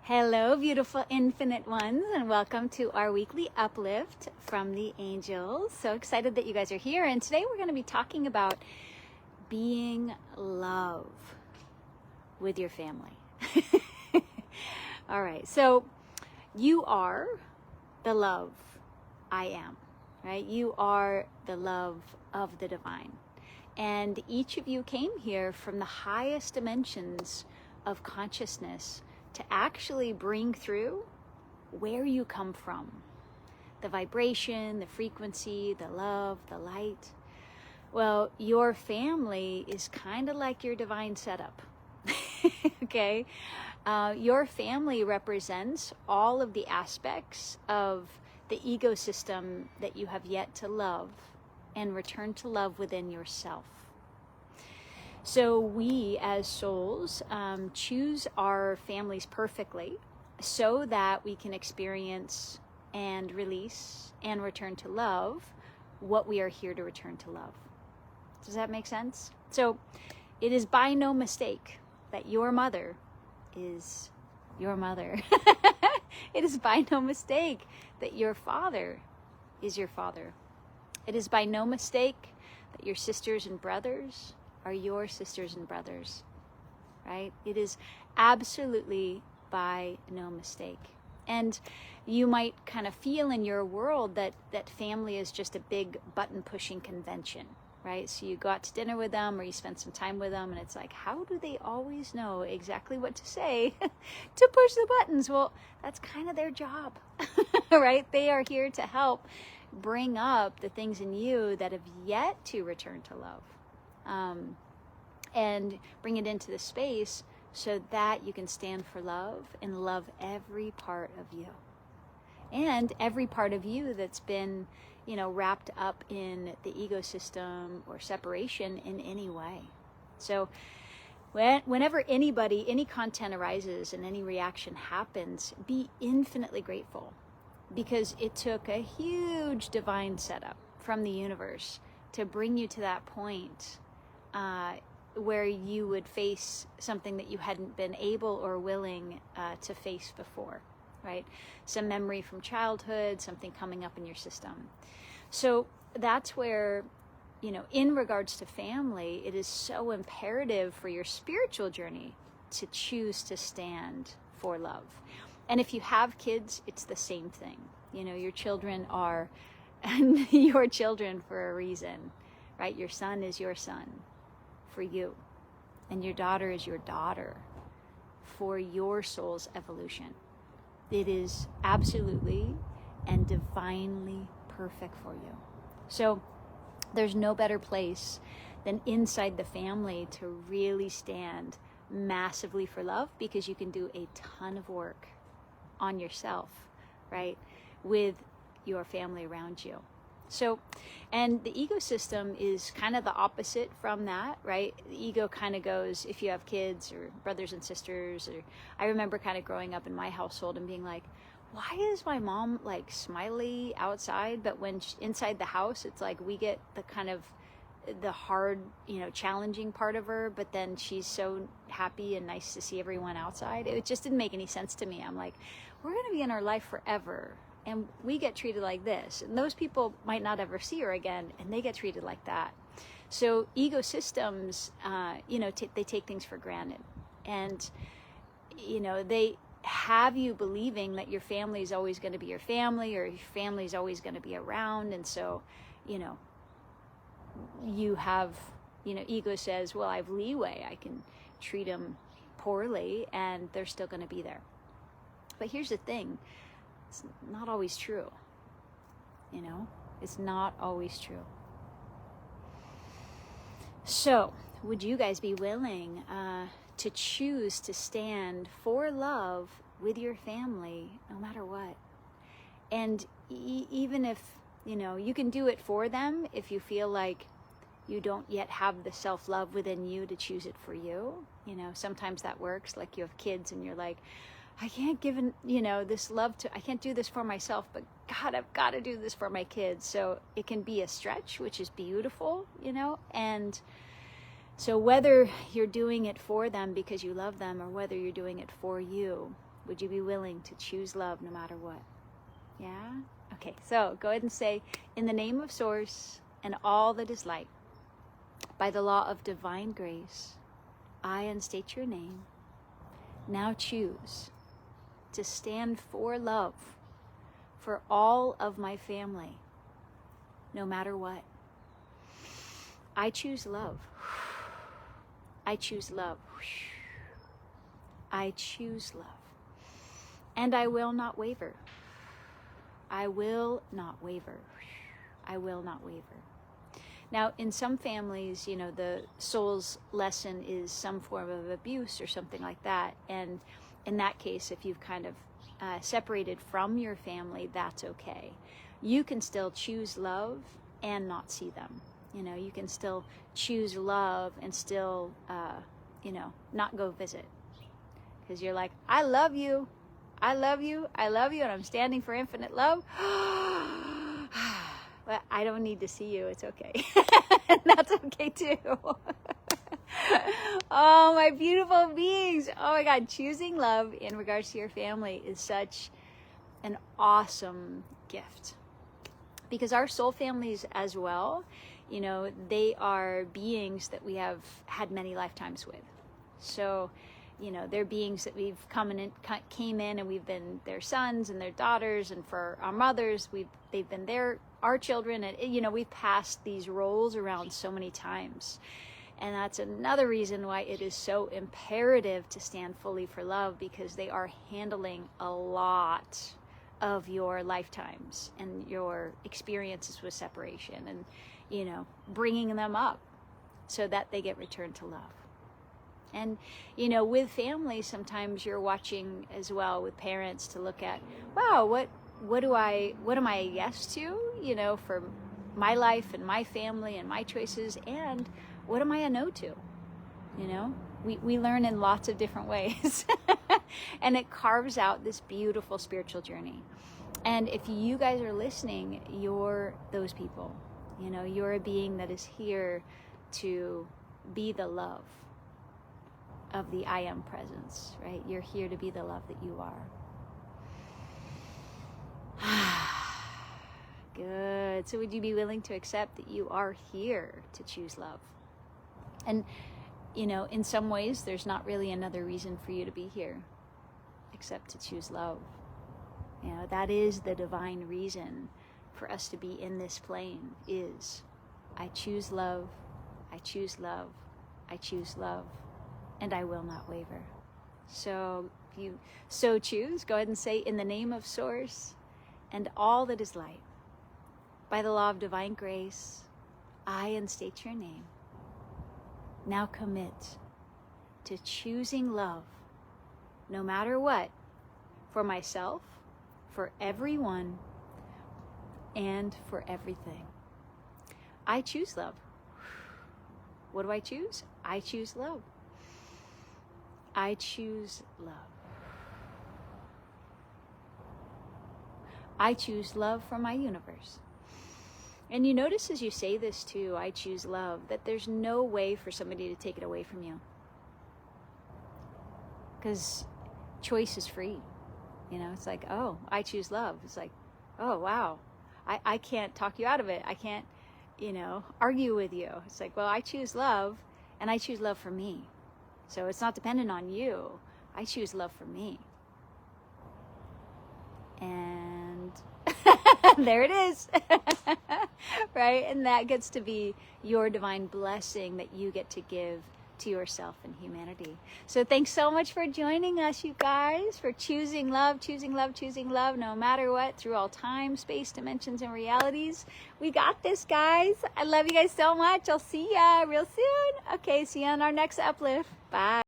Hello, beautiful infinite ones, and welcome to our weekly uplift from the angels. So excited that you guys are here. And today we're going to be talking about being love with your family. All right. So you are the love I am, right? You are the love of the divine. And each of you came here from the highest dimensions of consciousness to actually bring through where you come from. The vibration, the frequency, the love, the light. Well, your family is kind of like your divine setup. Okay? Your family represents all of the aspects of the ecosystem that you have yet to love and return to love within yourself. So we as souls choose our families perfectly so that we can experience and release and return to love what we are here to return to love. Does that make sense? So it is by no mistake that your mother is your mother. It is by no mistake that your father is your father. It is by no mistake that your sisters and brothers are your sisters and brothers, right? It is absolutely by no mistake. And you might kind of feel in your world that family is just a big button pushing convention, right? So you go out to dinner with them or you spend some time with them and it's like, how do they always know exactly what to say to push the buttons? Well, that's kind of their job, right? They are here to help bring up the things in you that have yet to return to love. And bring it into the space so that you can stand for love and love every part of you. And every part of you that's been, wrapped up in the ecosystem or separation in any way. So whenever any content arises and any reaction happens, be infinitely grateful because it took a huge divine setup from the universe to bring you to that point where you would face something that you hadn't been able or willing to face before, right? Some memory from childhood, something coming up in your system. So that's where, in regards to family, it is so imperative for your spiritual journey to choose to stand for love. And if you have kids, it's the same thing. Your children are your children for a reason, right? Your son is your son for you, and your daughter is your daughter for your soul's evolution. It is absolutely and divinely perfect for you. So there's no better place than inside the family to really stand massively for love, because you can do a ton of work on yourself, right, with your family around you. So, and the ecosystem is kind of the opposite from that, right? The ego kind of goes, if you have kids or brothers and sisters, or I remember kind of growing up in my household and being like, why is my mom like smiley outside, but when inside the house, it's like we get the kind of the hard, challenging part of her, but then she's so happy and nice to see everyone outside. It just didn't make any sense to me. I'm like, we're going to be in our life forever, and we get treated like this, and those people might not ever see her again, and they get treated like that. So ego systems, they take things for granted, and they have you believing that your family is always going to be your family, or your family is always going to be around, and so you have, ego says, well, I have leeway, I can treat them poorly and they're still going to be there. But here's the thing, it's not always true. It's not always true. So would you guys be willing to choose to stand for love with your family no matter what? And even if you can do it for them, if you feel like you don't yet have the self-love within you to choose it for you. Sometimes that works, like you have kids and you're like, I can't give this love I can't do this for myself, but God, I've got to do this for my kids. So it can be a stretch, which is beautiful, and so whether you're doing it for them because you love them, or whether you're doing it for you, Would you be willing to choose love no matter what? Yeah? Okay, so go ahead and say, in the name of Source and all that is light, by the law of divine grace, I unstate your name. Now choose to stand for love for all of my family, no matter what. I choose love. I choose love. I choose love. And I will not waver. I will not waver. I will not waver. Now, in some families, you know, the soul's lesson is some form of abuse or something like that. And in that case, if you've kind of separated from your family, that's okay. You can still choose love and not see them. You know, you can still choose love and still, you know, not go visit. Because you're like, I love you. I love you. I love you. And I'm standing for infinite love. But I don't need to see you. It's okay. And that's okay too. Oh, my beautiful beings. Oh my God. Choosing love in regards to your family is such an awesome gift. Because our soul families as well, you know, they are beings that we have had many lifetimes with. So, you know, they're beings that we've came in and we've been their sons and their daughters, and for our mothers, they've been our children, and you know, we've passed these roles around so many times. And that's another reason why it is so imperative to stand fully for love, because they are handling a lot of your lifetimes and your experiences with separation, and you know, bringing them up so that they get returned to love. And, you know, with families, sometimes you're watching as well with parents to look at, wow, what am I a yes to, you know, for my life and my family and my choices, and what am I a no to? You know, we learn in lots of different ways. And it carves out this beautiful spiritual journey. And if you guys are listening, you're those people. You know, you're a being that is here to be the love of the I am presence, right? You're here to be the love that you are. Good. So would you be willing to accept that you are here to choose love? And, you know, in some ways, there's not really another reason for you to be here except to choose love. You know, that is the divine reason for us to be in this plane, is I choose love, I choose love, I choose love, and I will not waver. So if you so choose, go ahead and say, in the name of Source and all that is light, by the law of divine grace, I unstate your name. Now commit to choosing love, no matter what, for myself, for everyone, and for everything. I choose love. What do I choose? I choose love. I choose love. I choose love for my universe. And you notice as you say this too, I choose love, that there's no way for somebody to take it away from you. Because choice is free. You know, it's like, oh, I choose love. It's like, oh, wow. I can't talk you out of it. I can't, you know, argue with you. It's like, well, I choose love, and I choose love for me. So it's not dependent on you. I choose love for me. And there it is. Right? And that gets to be your divine blessing that you get to give to yourself and humanity. So thanks so much for joining us, you guys, for choosing love, choosing love, choosing love, no matter what, through all time, space, dimensions, and realities. We got this, guys. I love you guys so much. I'll see ya real soon. Okay, see you on our next uplift. Bye.